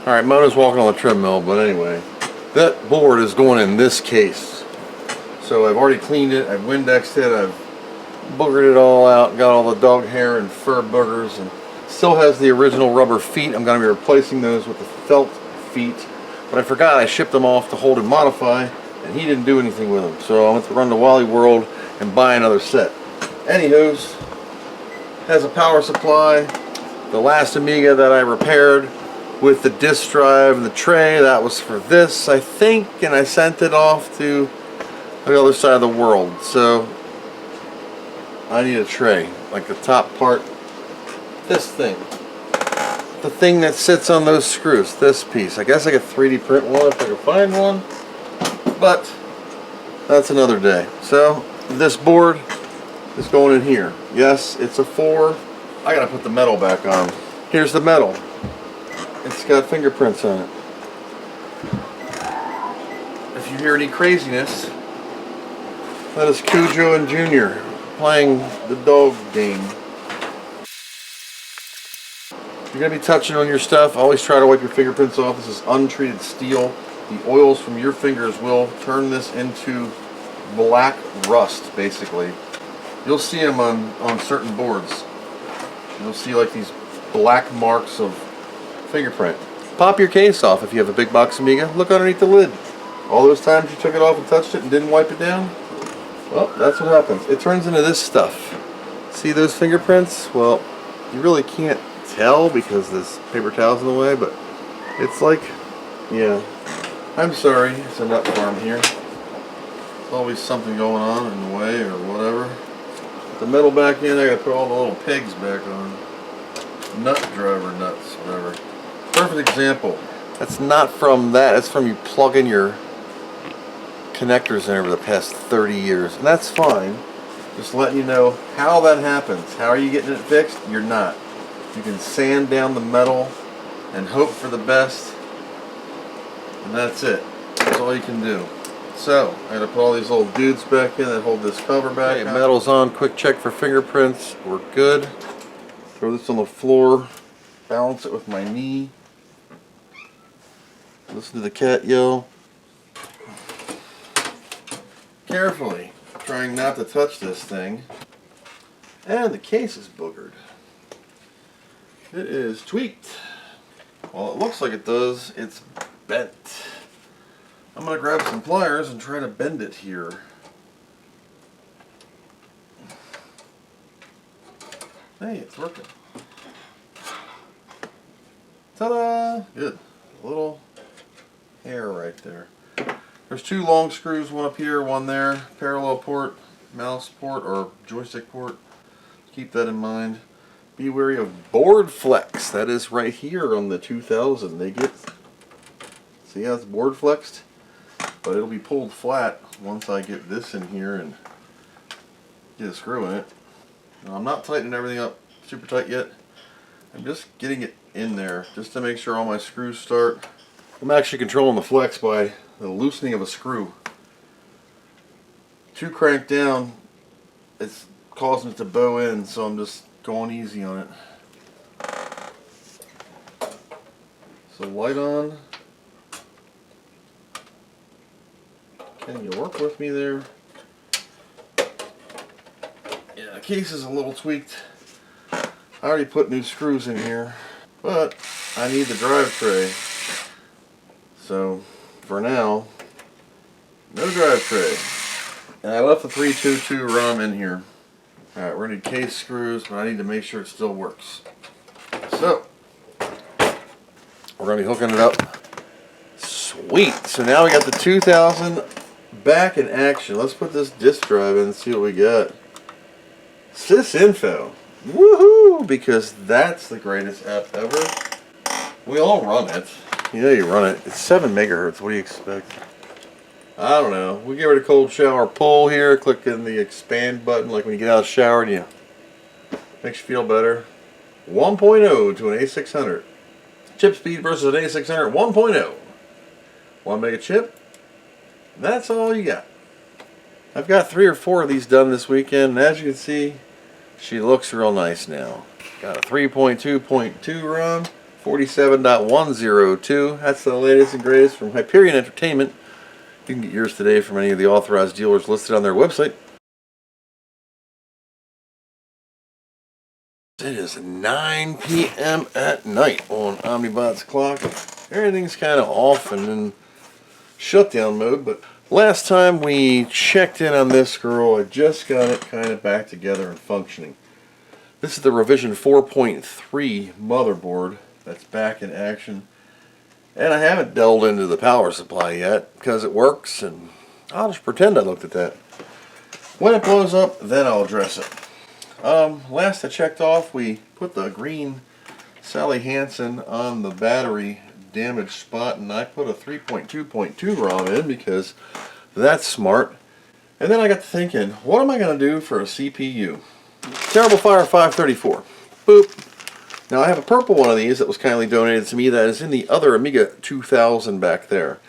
Alright, Mona's walking on the treadmill, but anyway. That board is going in this case. So I've already cleaned it, I've Windexed it, I've boogered it all out, got all the dog hair and fur boogers, and still has the original rubber feet. I'm going to be replacing those with the felt feet. But I forgot I shipped them off to Hold and Modify, and he didn't do anything with them. So I went to run to Wally World and buy another set. Anywho's, has a power supply. The last Amiga that I repaired with the disk drive and the tray, that was for this, I think, and I sent it off to the other side of the world. So I need a tray, like the top part, this thing. The thing that sits on those screws, this piece. I guess I could 3D print one if I could find one, but that's another day. So this board is going in here. Yes, it's a 4. I gotta put the metal back on. Here's the metal. It's got fingerprints on it. If you hear any craziness, that is Cujo and Junior playing the dog game. If you're going to be touching on your stuff, always try to wipe your fingerprints off. This is untreated steel. The oils from your fingers will turn this into black rust, basically. You'll see them on certain boards. You'll see like these black marks of fingerprint. Pop your case off if you have a big box Amiga. Look underneath the lid. All those times you took it off and touched it and didn't wipe it down, well, that's what happens. It turns into this stuff. See those fingerprints? Well, you really can't tell because this paper towel's in the way, but it's like, yeah. I'm sorry, it's a nut farm here. There's always something going on in the way or whatever. Put the metal back in, I gotta put all the little pegs back on. Nut driver nuts, whatever. Perfect example. That's not from that, it's from you plugging your connectors in over the past 30 years. And that's fine. Just letting you know how that happens. How are you getting it fixed? You're not. You can sand down the metal and hope for the best. And that's it. That's all you can do. So, I gotta put all these little dudes back in that hold this cover back. Okay, metal's on. Quick check for fingerprints. We're good. Throw this on the floor. Balance it with my knee. Listen to the cat yell. Carefully, trying not to touch this thing. And the case is boogered. It is tweaked. Well, it looks like it does. It's bent. I'm going to grab some pliers and try to bend it here. Hey, it's working. Ta-da! Good. A little hair right there. There's 2 long screws, one up here, one there. Parallel port, mouse port, or joystick port. Keep that in mind. Be wary of board flex. That is right here on the 2000. They get, see how it's board flexed? But it'll be pulled flat once I get this in here and get a screw in it. Now, I'm not tightening everything up super tight yet. I'm just getting it in there just to make sure all my screws start. I'm actually controlling the flex by the loosening of a screw. Too cranked down, it's causing it to bow in, so I'm just going easy on it. So light on. Can you work with me there? Yeah, the case is a little tweaked. I already put new screws in here, but I need the drive tray. So for now, no drive tray. And I left the 322 ROM in here. Alright, we're going to need case screws, but I need to make sure it still works. So, we're going to be hooking it up. Sweet! So now we got the 2000 back in action. Let's put this disk drive in and see what we got. Sysinfo. Woohoo! Because that's the greatest app ever. We all run it. You know you run it. It's 7 megahertz. What do you expect? I don't know. We give it a cold shower pull here. Click in the expand button like when you get out of the shower and you makes you feel better. 1.0 to an A600. Chip speed versus an A600 1.0. 1 mega chip. That's all you got. I've got 3 or 4 of these done this weekend, and as you can see, she looks real nice now. Got a 3.2.2 ROM, 47.102. That's the latest and greatest from Hyperion Entertainment. You can get yours today from any of the authorized dealers listed on their website. It is 9 p.m. at night on Omnibot's clock. Everything's kind of off and in shutdown mode, but last time we checked in on this girl, I just got it kind of back together and functioning. This is the revision 4.3 motherboard that's back in action. And I haven't delved into the power supply yet because it works, and I'll just pretend I looked at that. When it blows up, then I'll address it. Last I checked off, we put the green Sally Hansen on the battery damaged spot, and I put a 3.2.2 ROM in because that's smart. And then I got to thinking, what am I going to do for a CPU? Terrible Fire 534. Boop. Now I have a purple one of these that was kindly donated to me that is in the other Amiga 2000 back there.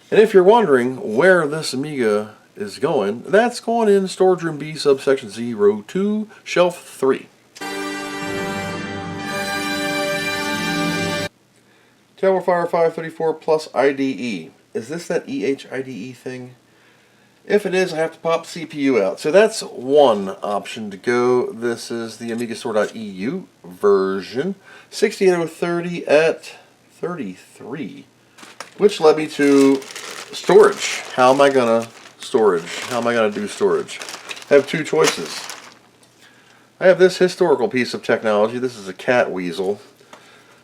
And if you're wondering where this Amiga is going, that's going in storage room B subsection 02, shelf 3. Terrible Fire 534 plus IDE. Is this that EHIDE thing? If it is, I have to pop CPU out. So that's one option to go. This is the AmigaStore.eu version. 68030 at 33. Which led me to storage. How am I going to storage? How am I going to do storage? I have two choices. I have this historical piece of technology. This is a cat weasel.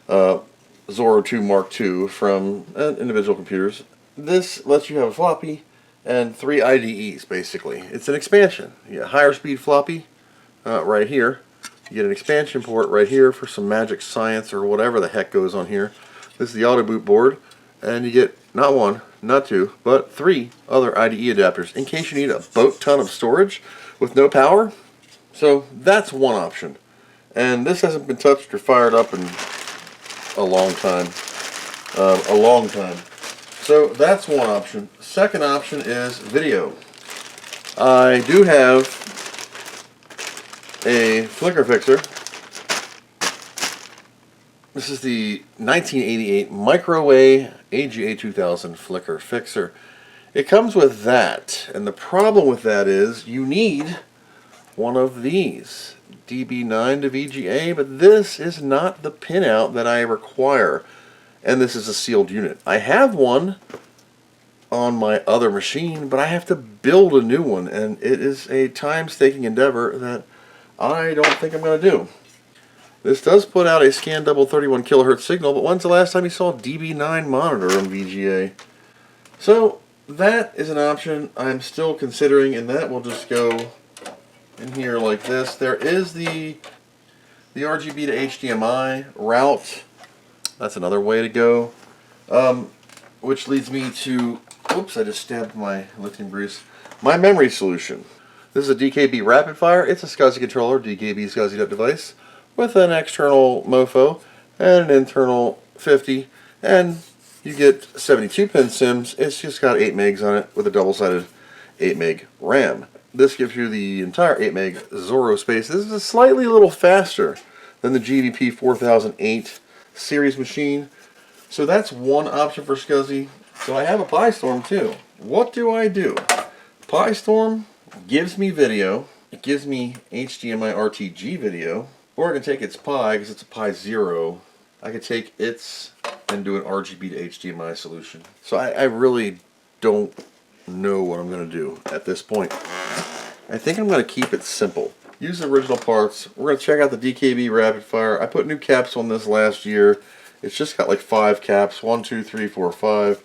Zorro 2 Mark II from individual computers. This lets you have a floppy and 3 IDEs, basically. It's an expansion. You get a higher speed floppy right here. You get an expansion port right here for some magic science or whatever the heck goes on here. This is the auto boot board, and you get not one, not two, but 3 other IDE adapters in case you need a boat ton of storage with no power. So that's one option. And this hasn't been touched or fired up in a long time. So that's one option. Second option is video. I do have a flicker fixer. This is the 1988 Microwave A2000 flicker fixer. It comes with that, and the problem with that is you need one of these. DB9 to VGA, but this is not the pinout that I require. And this is a sealed unit. I have one on my other machine, but I have to build a new one, and it is a time-taking endeavor that I don't think I'm going to do. This does put out a scan double 31 kilohertz signal, but when's the last time you saw a DB9 monitor on VGA? So that is an option I'm still considering, and that will just go in here like this. There is the RGB to HDMI route. That's another way to go, which leads me to, oops, I just stabbed my lifting grease, my memory solution. This is a DKB Rapid Fire. It's a SCSI controller, DKB SCSI up device, with an external MOFO and an internal 50, and you get 72 pin sims. It's just got 8 megs on it with a double-sided 8 meg RAM. This gives you the entire 8 meg Zorro space. This is slightly a little faster than the GVP 4008 series machine. So that's one option for SCSI. So I have a PiStorm too. What do? PiStorm gives me video. It gives me HDMI RTG video. Or I can take its Pi, because it's a Pi Zero. I could take its and do an RGB to HDMI solution. So I really don't know what I'm going to do at this point. I think I'm going to keep it simple. Use the original parts. We're going to check out the DKB Rapid Fire. I put new caps on this last year. It's just got like 5 caps. 1, 2, 3, 4, 5.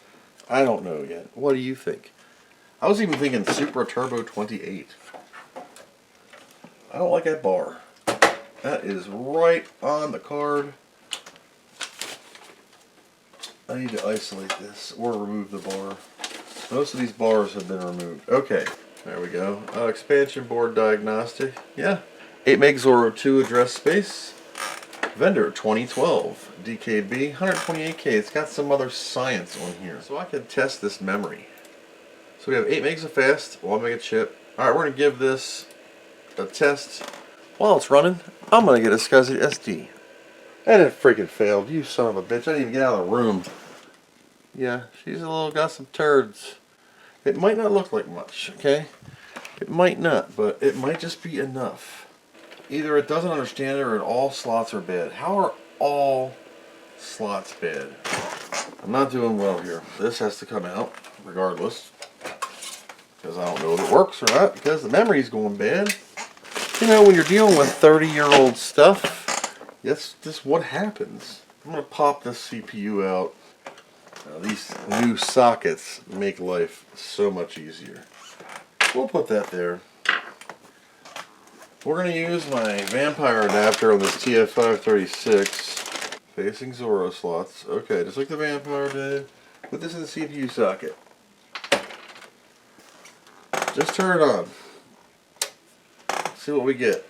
I don't know yet. What do you think? I was even thinking Supra Turbo 28. I don't like that bar. That is right on the card. I need to isolate this or remove the bar. Most of these bars have been removed. Okay. There we go. Expansion board diagnostic. Yeah. 8 meg Zorro 2 address space. Vendor 2012. DKB 128K. It's got some other science on here. So I can test this memory. So we have 8 megs of fast, 1 meg of chip. Alright, we're going to give this a test. While it's running, I'm going to get a SCSI SD. And it freaking failed. You son of a bitch. I didn't even get out of the room. Yeah, she's got some turds. It might not look like much, okay? It might not, but it might just be enough. Either it doesn't understand it or all slots are bad. How are all slots bad? I'm not doing well here. This has to come out regardless. Because I don't know if it works or not, because the memory's going bad. You know, when you're dealing with 30-year-old stuff, that's just what happens. I'm going to pop this CPU out. These new sockets make life so much easier. We'll put that there. We're going to use my vampire adapter on this TF536 facing Zorro slots. Okay, just like the vampire did. Put this in the CPU socket. Just turn it on. See what we get.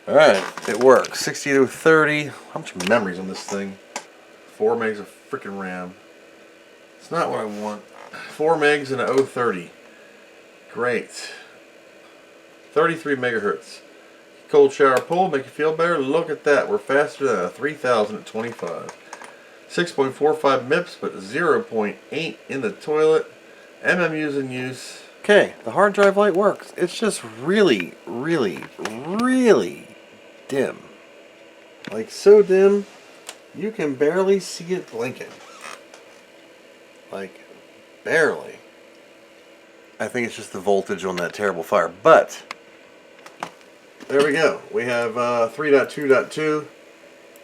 Alright, it works. 60 to 30. How much memory's on this thing? 4 megs of freaking RAM. It's not what I want. 4 megs and an 030. Great. 33 megahertz. Cold shower pull, make you feel better. Look at that. We're faster than a 3000 at 25. 6.45 MIPS, but 0.8 in the toilet. MMUs in use. Okay, the hard drive light works. It's just really, really, really dim. Like so dim, you can barely see it blinking. Like, barely. I think it's just the voltage on that terrible fire. But, there we go. We have 3.2.2.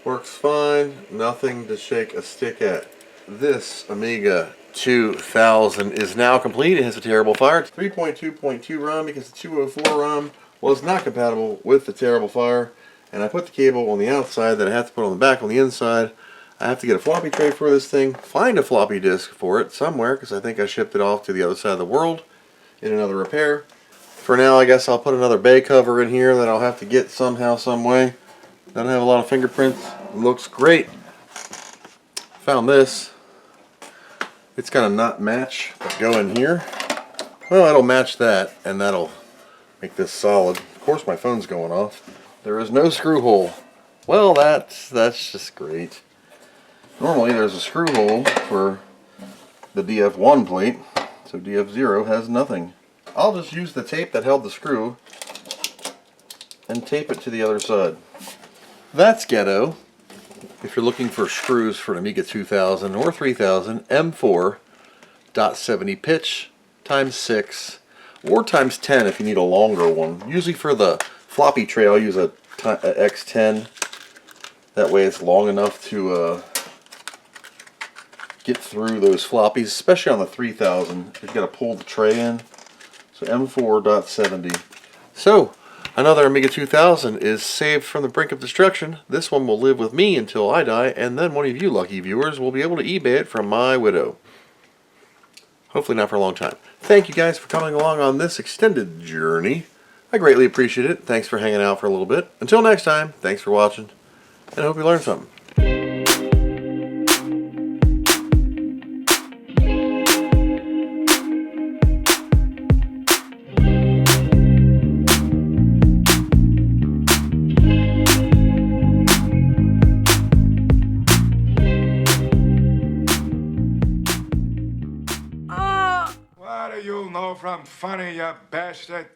Works fine. Nothing to shake a stick at. This Amiga 2000 is now complete. It has a terrible fire. It's 3.2.2 ROM because the 204 ROM was not compatible with the terrible fire. And I put the cable on the outside that I have to put on the back on the inside. I have to get a floppy tray for this thing, find a floppy disk for it somewhere because I think I shipped it off to the other side of the world in another repair. For now, I guess I'll put another bay cover in here that I'll have to get somehow, some way. Doesn't have a lot of fingerprints. Looks great. Found this. It's gonna not match, but go in here. Well, it'll match that, and that'll make this solid. Of course, my phone's going off. There is no screw hole. Well, that's just great. Normally, there's a screw hole for the DF1 plate, so DF0 has nothing. I'll just use the tape that held the screw and tape it to the other side. That's ghetto. If you're looking for screws for an Amiga 2000 or 3000, M4.70 pitch times 6 or times 10 if you need a longer one. Usually for the floppy tray I'll use a X10. That way it's long enough to get through those floppies, especially on the 3000. You've got to pull the tray in. So M4.70. So another Amiga 2000 is saved from the brink of destruction. This one will live with me until I die, and then one of you lucky viewers will be able to eBay it from my widow. Hopefully not for a long time. Thank you guys for coming along on this extended journey. I greatly appreciate it. Thanks for hanging out for a little bit. Until next time, thanks for watching, and I hope you learned something. What do you know from funny, you bastard?